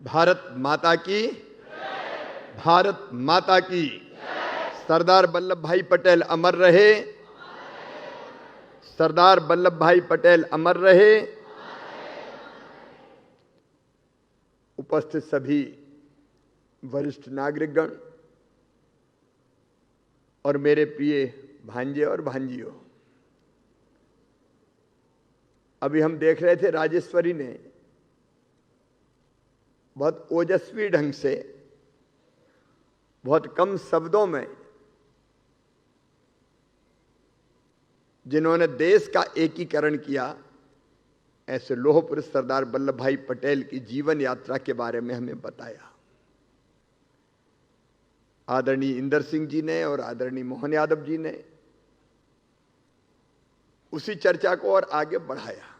भारत माता की, भारत माता की। सरदार वल्लभ भाई पटेल अमर रहे, सरदार वल्लभ भाई पटेल अमर रहे। उपस्थित सभी वरिष्ठ नागरिकगण और मेरे प्रिय भांजे और भांजियों, अभी हम देख रहे थे राजेश्वरी ने बहुत ओजस्वी ढंग से, बहुत कम शब्दों में, जिन्होंने देश का एकीकरण किया, ऐसे लौह पुरुष सरदार वल्लभ भाई पटेल की जीवन यात्रा के बारे में हमें बताया। आदरणीय इंदर सिंह जी ने और आदरणीय मोहन यादव जी ने उसी चर्चा को और आगे बढ़ाया।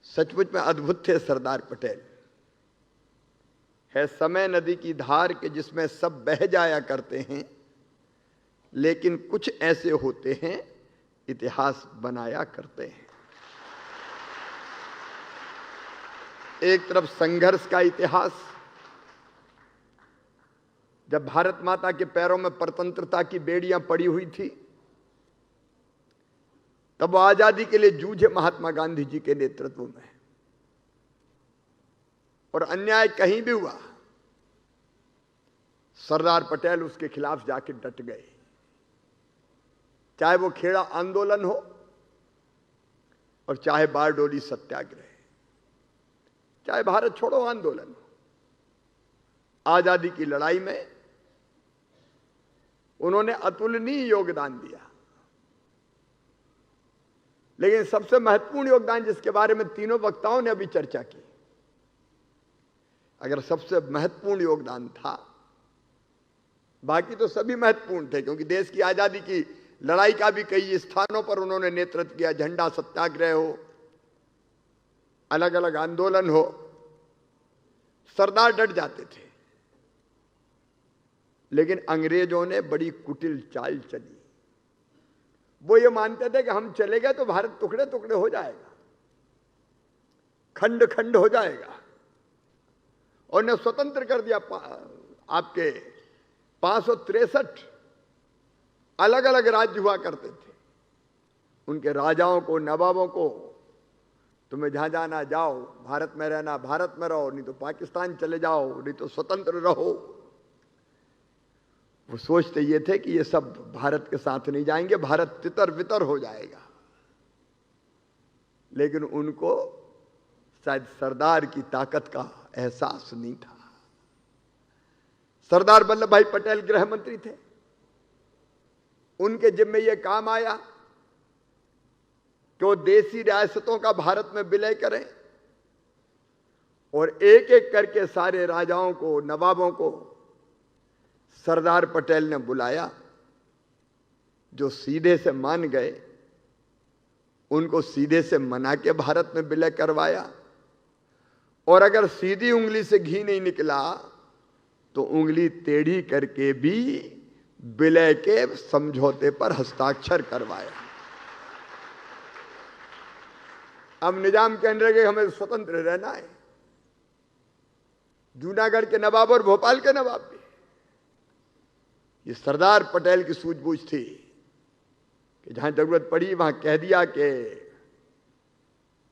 सचमुच में अद्भुत थे सरदार पटेल। है समय नदी की धार के जिसमें सब बह जाया करते हैं, लेकिन कुछ ऐसे होते हैं इतिहास बनाया करते हैं। एक तरफ संघर्ष का इतिहास, जब भारत माता के पैरों में परतंत्रता की बेड़ियां पड़ी हुई थी, तब वो आजादी के लिए जूझे महात्मा गांधी जी के नेतृत्व में, और अन्याय कहीं भी हुआ सरदार पटेल उसके खिलाफ जाके डट गए। चाहे वो खेड़ा आंदोलन हो और चाहे बारडोली सत्याग्रह, चाहे भारत छोड़ो आंदोलन हो, आजादी की लड़ाई में उन्होंने अतुलनीय योगदान दिया। लेकिन सबसे महत्वपूर्ण योगदान जिसके बारे में तीनों वक्ताओं ने अभी चर्चा की, अगर सबसे महत्वपूर्ण योगदान था, बाकी तो सभी महत्वपूर्ण थे, क्योंकि देश की आजादी की लड़ाई का भी कई स्थानों पर उन्होंने नेतृत्व किया। झंडा सत्याग्रह हो, अलग अलग आंदोलन हो, सरदार डट जाते थे। लेकिन अंग्रेजों ने बड़ी कुटिल चाल चली। वो ये मानते थे कि हम चले गए तो भारत टुकड़े टुकड़े हो जाएगा, खंड खंड हो जाएगा, और ने स्वतंत्र कर दिया। आपके 563 अलग अलग राज्य हुआ करते थे। उनके राजाओं को, नवाबों को, तुम्हें जहां जाना जाओ, भारत में रहना भारत में रहो, नहीं तो पाकिस्तान चले जाओ, नहीं तो स्वतंत्र रहो। वो सोचते ये थे कि ये सब भारत के साथ नहीं जाएंगे, भारत तितर बितर हो जाएगा। लेकिन उनको शायद सरदार की ताकत का एहसास नहीं था। सरदार वल्लभ भाई पटेल गृह मंत्री थे, उनके जिम्मे यह काम आया कि वो देसी रियासतों का भारत में विलय करें और एक एक करके सारे राजाओं को, नवाबों को सरदार पटेल ने बुलाया। जो सीधे से मान गए उनको सीधे से मना के भारत में विलय करवाया, और अगर सीधी उंगली से घी नहीं निकला तो उंगली टेढ़ी करके भी विलय के समझौते पर हस्ताक्षर करवाया। अब निजाम कहने लगे हमें स्वतंत्र रहना है। जूनागढ़ के नवाब और भोपाल के नवाब भी, ये सरदार पटेल की सूझबूझ थी कि जहां जरूरत पड़ी वहां कह दिया कि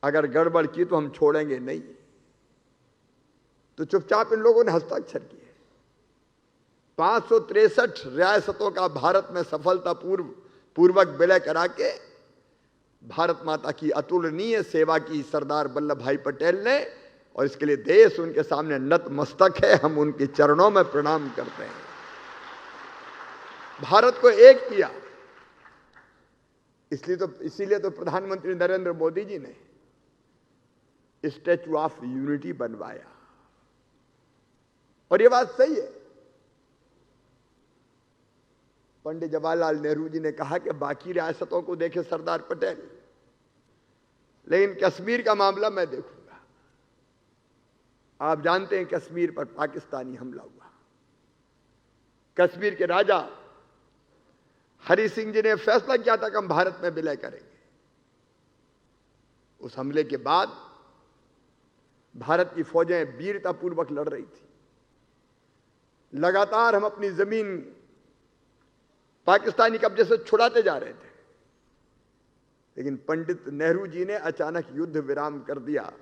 अगर गड़बड़ की तो हम छोड़ेंगे नहीं। तो चुपचाप इन लोगों ने हस्ताक्षर किए। 563 रियासतों का भारत में सफलता पूर्वक विलय करा के भारत माता की अतुलनीय सेवा की सरदार वल्लभ भाई पटेल ने, और इसके लिए देश उनके सामने नतमस्तक है। हम उनके चरणों में प्रणाम करते हैं। भारत को एक किया। इसीलिए तो प्रधानमंत्री नरेंद्र मोदी जी ने स्टैच्यू ऑफ यूनिटी बनवाया। और यह बात सही है। पंडित जवाहरलाल नेहरू जी ने कहा कि बाकी रियासतों को देखे सरदार पटेल, लेकिन कश्मीर का मामला मैं देखूंगा। आप जानते हैं कश्मीर पर पाकिस्तानी हमला हुआ। कश्मीर के राजा हरि सिंह जी ने फैसला किया था कि हम भारत में विलय करेंगे। उस हमले के बाद भारत की फौजें वीरतापूर्वक लड़ रही थी। लगातार हम अपनी जमीन पाकिस्तानी कब्जे से छुड़ाते जा रहे थे, लेकिन पंडित नेहरू जी ने अचानक युद्ध विराम कर दिया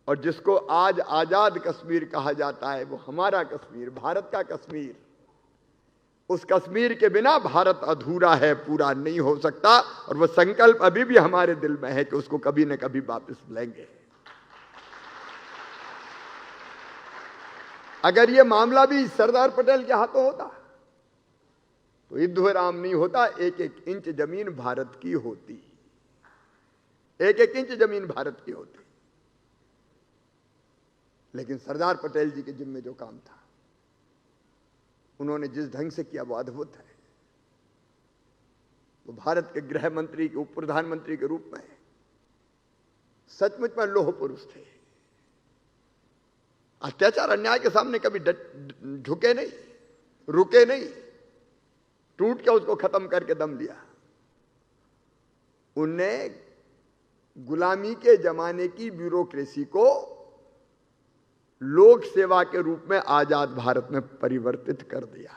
और जिसको आज आजाद कश्मीर कहा जाता है, वो हमारा कश्मीर, भारत का कश्मीर, उस कश्मीर के बिना भारत अधूरा है, पूरा नहीं हो सकता। और वो संकल्प अभी भी हमारे दिल में है कि उसको कभी न कभी वापस लेंगे। अगर ये मामला भी सरदार पटेल के हाथों होता तो युद्ध विराम नहीं होता, एक एक इंच जमीन भारत की होती, एक एक इंच जमीन भारत की होती। लेकिन सरदार पटेल जी के जिम्मे जो काम था, उन्होंने जिस ढंग से किया वो अद्भुत है। वो भारत के गृह मंत्री के उप प्रधानमंत्री के रूप में सचमुच में लौह पुरुष थे। अत्याचार अन्याय के सामने कभी झुके नहीं, रुके नहीं, टूट के उसको खत्म करके दम लिया। उनने गुलामी के जमाने की ब्यूरोक्रेसी को लोक सेवा के रूप में आजाद भारत में परिवर्तित कर दिया,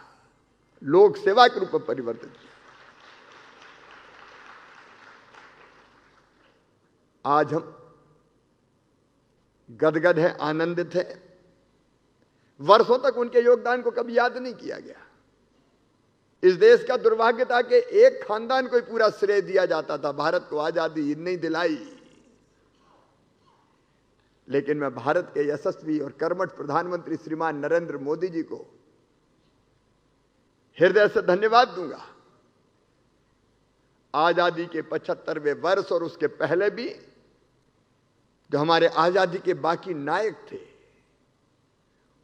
लोक सेवा के रूप में परिवर्तित किया। आज हम गदगद हैं, आनंदित हैं। वर्षों तक उनके योगदान को कभी याद नहीं किया गया। इस देश का दुर्भाग्य था कि एक खानदान को ही पूरा श्रेय दिया जाता था, भारत को आजादी नहीं दिलाई। लेकिन मैं भारत के यशस्वी और कर्मठ प्रधानमंत्री श्रीमान नरेंद्र मोदी जी को हृदय से धन्यवाद दूंगा। आजादी के 75वें वर्ष और उसके पहले भी जो हमारे आजादी के बाकी नायक थे,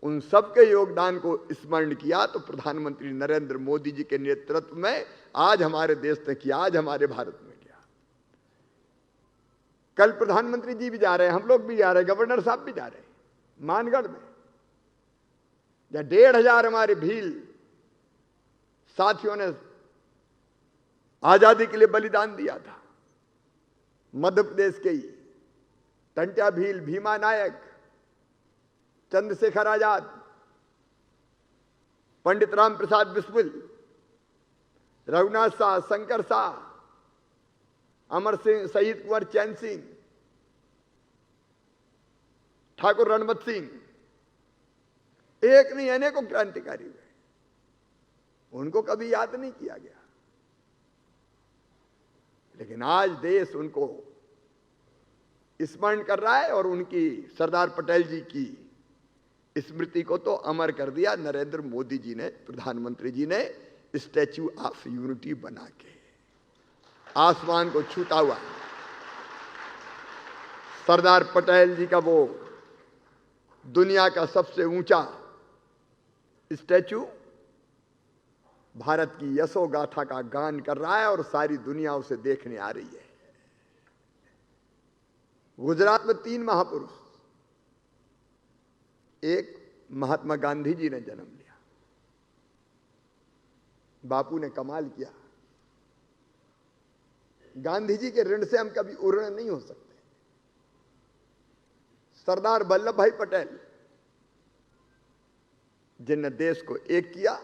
उन सबके योगदान को स्मरण किया तो प्रधानमंत्री नरेंद्र मोदी जी के नेतृत्व में आज हमारे देश ने किया, आज हमारे भारत में किया। कल प्रधानमंत्री जी भी जा रहे हैं, हम लोग भी जा रहे हैं, गवर्नर साहब भी जा रहे हैं मानगढ़ में, जहां 1500 हमारे भील साथियों ने आजादी के लिए बलिदान दिया था। मध्य प्रदेश के ही टंट्या भील, भीमा नायक, चंद्रशेखर आजाद, पंडित राम प्रसाद बिस्मिल, रघुनाथ शाह, शंकर शाह, अमर सिंह, शहीद कुंवर चैन सिंह, ठाकुर रणमत सिंह, एक नहीं अनेकों क्रांतिकारी हुए, उनको कभी याद नहीं किया गया। लेकिन आज देश उनको स्मरण कर रहा है और उनकी, सरदार पटेल जी की स्मृति को तो अमर कर दिया नरेंद्र मोदी जी ने, प्रधानमंत्री जी ने स्टैच्यू ऑफ यूनिटी बना के, आसमान को छूता हुआ। सरदार पटेल जी का वो दुनिया का सबसे ऊंचा स्टैच्यू भारत की यशोगाथा का गान कर रहा है और सारी दुनिया उसे देखने आ रही है। गुजरात में 3 महापुरुष, एक महात्मा गांधी जी ने जन्म लिया, बापू ने कमाल किया। गांधी जी के ऋण से हम कभी उऋण नहीं हो सकते। सरदार वल्लभ भाई पटेल जिनने देश को एक किया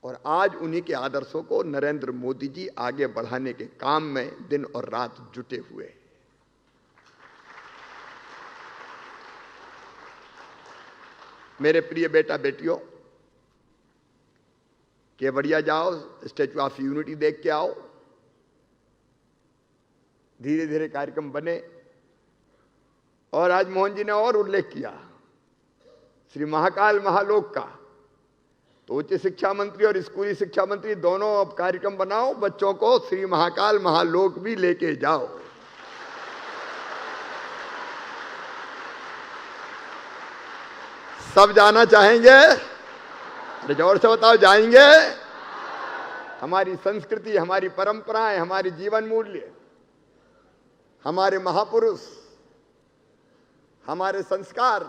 और आज उन्हीं के आदर्शों को नरेंद्र मोदी जी आगे बढ़ाने के काम में दिन और रात जुटे हुए। मेरे प्रिय बेटा बेटियों, केवड़िया जाओ, स्टैच्यू ऑफ यूनिटी देख के आओ। धीरे धीरे कार्यक्रम बने और आज मोहन जी ने और उल्लेख किया श्री महाकाल महालोक का। तो उच्च शिक्षा मंत्री और स्कूली शिक्षा मंत्री दोनों अब कार्यक्रम बनाओ, बच्चों को श्री महाकाल महालोक भी लेके जाओ। सब जाना चाहेंगे? जोर से बताओ, जाएंगे? हमारी संस्कृति, हमारी परंपराएं, हमारी जीवन मूल्य, हमारे महापुरुष, हमारे संस्कार,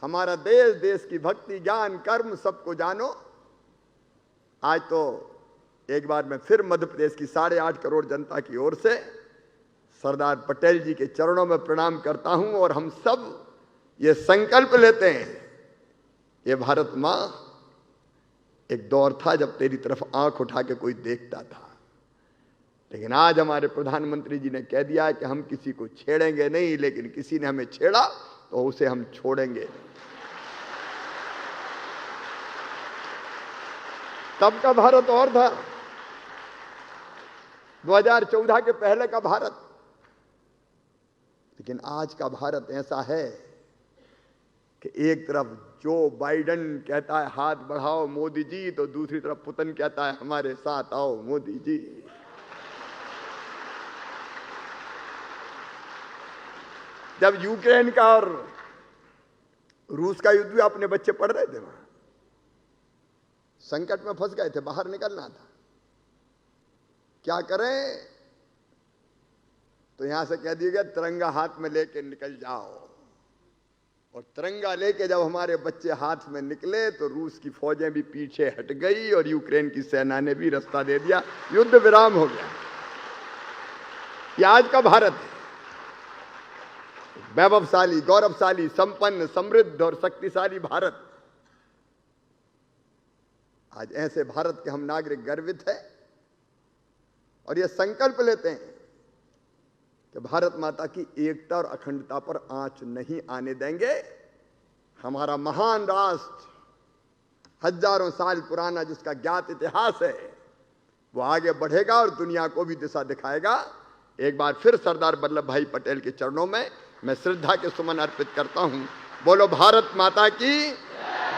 हमारा देश, देश की भक्ति, ज्ञान, कर्म, सबको जानो। आज तो एक बार मैं फिर मध्य प्रदेश की 8.5 करोड़ जनता की ओर से सरदार पटेल जी के चरणों में प्रणाम करता हूं और हम सब ये संकल्प लेते हैं, ये भारत मां, एक दौर था जब तेरी तरफ आंख उठा के कोई देखता था, लेकिन आज हमारे प्रधानमंत्री जी ने कह दिया कि हम किसी को छेड़ेंगे नहीं, लेकिन किसी ने हमें छेड़ा तो उसे हम छोड़ेंगे नहीं। तब का भारत और था, 2014 के पहले का भारत, लेकिन आज का भारत ऐसा है कि एक तरफ जो बाइडेन कहता है हाथ बढ़ाओ मोदी जी, तो दूसरी तरफ पुतिन कहता है हमारे साथ आओ मोदी जी। जब यूक्रेन का और रूस का युद्ध हुआ, अपने बच्चे पढ़ रहे थे, वहां संकट में फंस गए थे, बाहर निकलना था, क्या करें? तो यहां से कह दिया गया तिरंगा हाथ में लेके निकल जाओ। और तिरंगा लेके जब हमारे बच्चे हाथ में निकले तो रूस की फौजें भी पीछे हट गई और यूक्रेन की सेना ने भी रास्ता दे दिया, युद्ध विराम हो गया। ये आज का भारत है, वैभवशाली, गौरवशाली, संपन्न, समृद्ध और शक्तिशाली भारत। आज ऐसे भारत के हम नागरिक गर्वित हैं और ये संकल्प लेते हैं कि भारत माता की एकता और अखंडता पर आंच नहीं आने देंगे। हमारा महान राष्ट्र, हजारों साल पुराना जिसका ज्ञात इतिहास है, वो आगे बढ़ेगा और दुनिया को भी दिशा दिखाएगा। एक बार फिर सरदार वल्लभ भाई पटेल के चरणों में मैं श्रद्धा के सुमन अर्पित करता हूं। बोलो भारत माता की।